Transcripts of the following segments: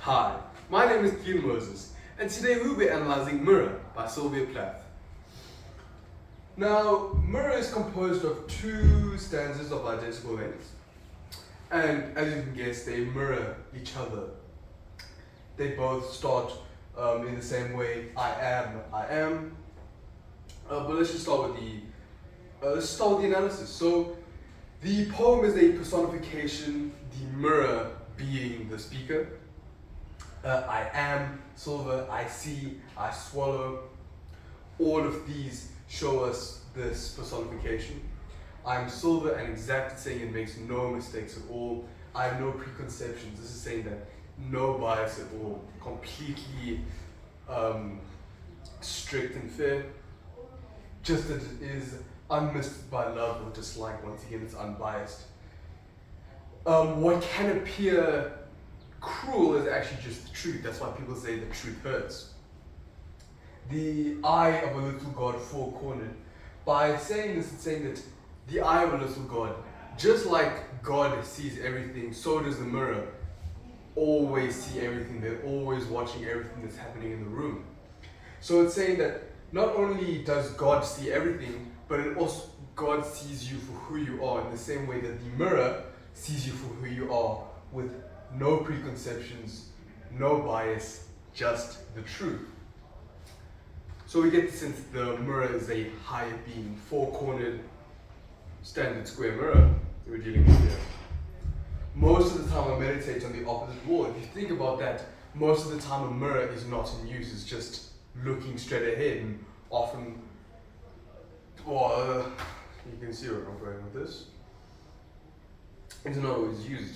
Hi, my name is Kean Moses, and today we'll be analyzing Mirror by Sylvia Plath. Now, Mirror is composed of two stanzas of identical length, and as you can guess, they mirror each other. They both start in the same way, I am. But let's just start with the analysis. So, the poem is a personification, the mirror being the speaker. I am, silver, I see, I swallow. All of these show us this personification. I am silver and exact, saying it makes no mistakes at all. I have no preconceptions. This is saying that no bias at all, completely strict and fair. Just that it is unmissed by love or dislike. Once again, it's unbiased. What can appear cruel is actually just the truth. That's why people say the truth hurts. The eye of a little God four-cornered. By saying this, it's saying that the eye of a little God, just like God sees everything, so does the mirror always see everything. They're always watching everything that's happening in the room. So it's saying that not only does God see everything, but it also God sees you for who you are in the same way that the mirror sees you for who you are, with no preconceptions, no bias, just the truth. So we get the sense that the mirror is a higher being, four-cornered, standard square mirror that we're dealing with here. Most of the time I meditate on the opposite wall. If you think about that, most of the time a mirror is not in use, it's just looking straight ahead, and often, you can see where I'm going with this. It's not always used.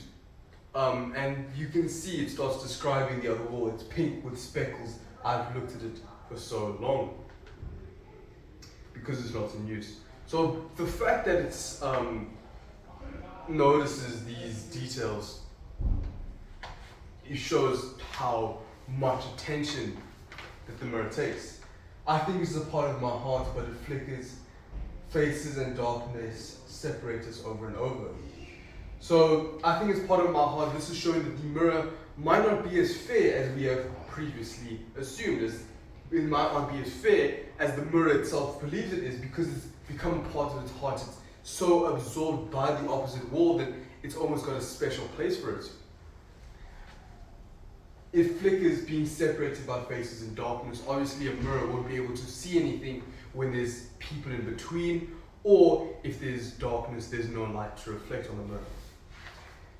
And you can see it starts describing the other wall. It's pink with speckles. I've looked at it for so long because it's not in use. So the fact that it's notices these details, it shows how much attention that the mirror takes. I think it's a part of my heart, but it flickers. Faces and darkness separate us over and over. So I think it's part of my heart. This is showing that the mirror might not be as fair as we have previously assumed. It might not be as fair as the mirror itself believes it is, because it's become part of its heart. It's so absorbed by the opposite wall that it's almost got a special place for it. It flickers, being separated by faces and darkness. Obviously a mirror won't be able to see anything when there's people in between, or if there's darkness, there's no light to reflect on the mirror.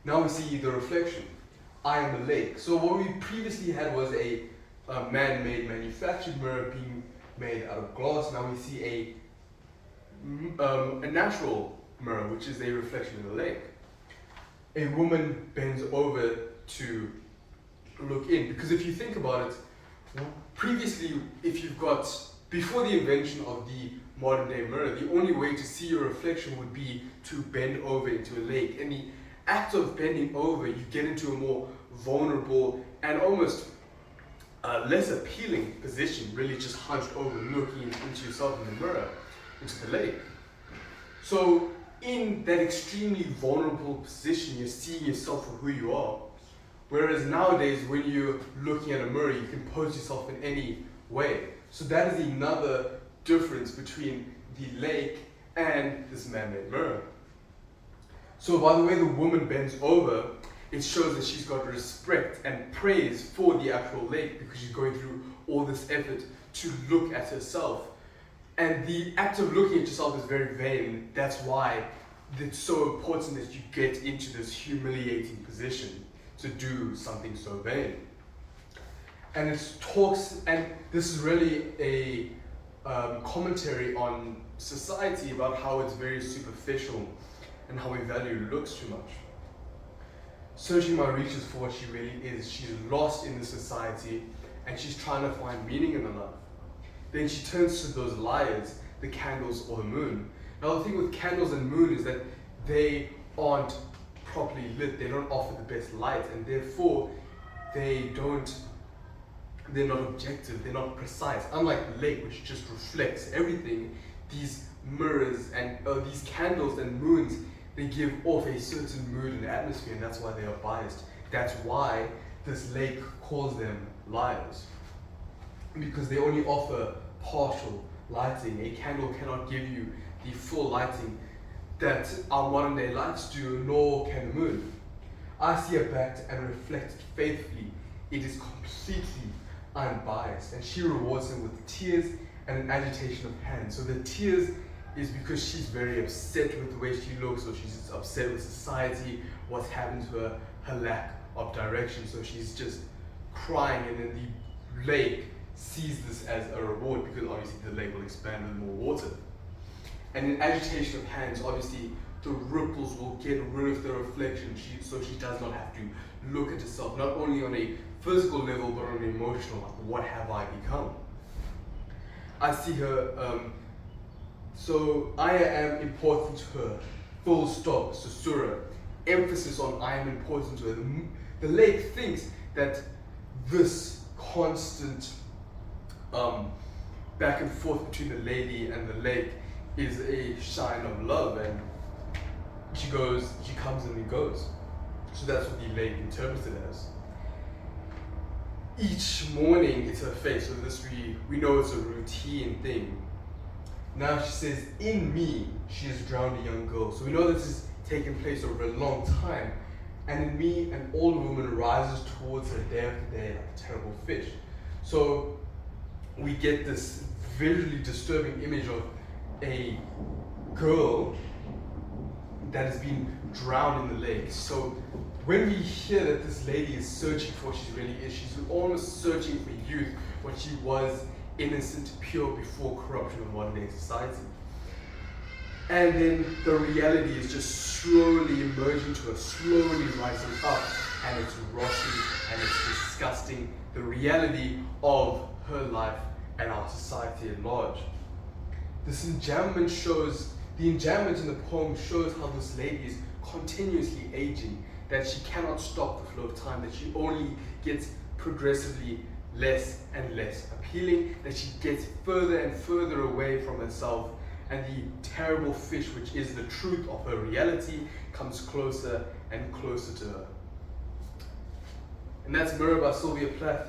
Now we see the reflection. I am a lake. So what we previously had was a man-made, manufactured mirror being made out of glass. Now we see a natural mirror, which is a reflection in the lake. A woman bends over to look in, because if you think about it, previously, before the invention of the modern day mirror, the only way to see your reflection would be to bend over into a lake. And the act of bending over, you get into a more vulnerable and almost less appealing position, really just hunched over, looking into yourself in the mirror, into the lake. So in that extremely vulnerable position, you're seeing yourself for who you are. Whereas nowadays, when you're looking at a mirror, you can pose yourself in any way. So that is another difference between the lake and this man-made mirror. So by the way the woman bends over, it shows that she's got respect and praise for the actual lake, because she's going through all this effort to look at herself. And the act of looking at yourself is very vain. That's why it's so important that you get into this humiliating position to do something so vain. And it talks, and this is really a commentary on society, about how it's very superficial and how we value looks too much. Searching my reaches for what she really is. She's lost in the society and she's trying to find meaning in her life. Then she turns to those liars, the candles or the moon. Now the thing with candles and moon is that they aren't properly lit, they don't offer the best light, and therefore they're not objective, they're not precise. Unlike the lake, which just reflects everything, these mirrors and these candles and moons, they give off a certain mood and atmosphere, and that's why they are biased. That's why this lake calls them liars because they only offer partial lighting. A candle cannot give you the full lighting that our modern day lights do, nor can the moon. I see her backed and reflected faithfully. It is completely unbiased, and she rewards him with tears and an agitation of hands. So the tears is because she's very upset with the way she looks, or she's upset with society, what's happened to her, her lack of direction. So she's just crying, and then the lake sees this as a reward because obviously the lake will expand with more water. And in agitation of hands, obviously the ripples will get rid of the reflection, so she does not have to look at herself, not only on a physical level but on an emotional, like, what have I become? I see her, so I am important to her, full stop, susura, emphasis on I am important to her. The lake thinks that this constant back and forth between the lady and the lake is a sign of love, and she comes and it goes. So that's what the lake interprets it as. Each morning it's her face, so this we know it's a routine thing. Now she says, in me, she has drowned a young girl. So we know this is taking place over a long time. And in me, an old woman rises towards her day after day like a terrible fish. So we get this visually disturbing image of a girl that has been drowned in the lake. So when we hear that this lady is searching for what she really is, she's almost searching for youth, what she was, innocent, pure before corruption of modern day society. And then the reality is just slowly emerging to her, slowly rising up, and it's rotting and it's disgusting, the reality of her life and our society at large. This enjambment shows, the enjambment in the poem shows how this lady is continuously aging, that she cannot stop the flow of time, that she only gets progressively less and less appealing, that she gets further and further away from herself, and the terrible fish, which is the truth of her reality, comes closer and closer to her. And that's Mirror by Sylvia Plath.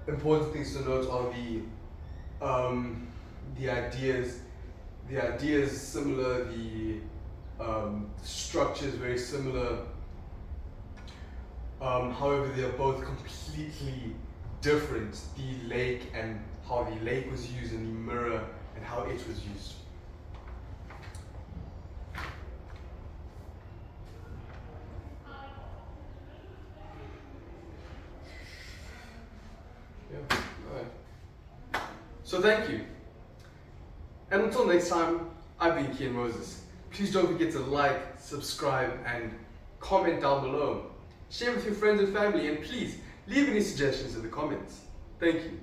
Important things to note are the ideas similar, the structure is very similar. However, they are both completely different. The lake and how the lake was used, and the mirror and how it was used. Yeah, alright. So thank you. And until next time, I've been Kian Moses. Please don't forget to like, subscribe, and comment down below. Share with your friends and family, and please leave any suggestions in the comments. Thank you.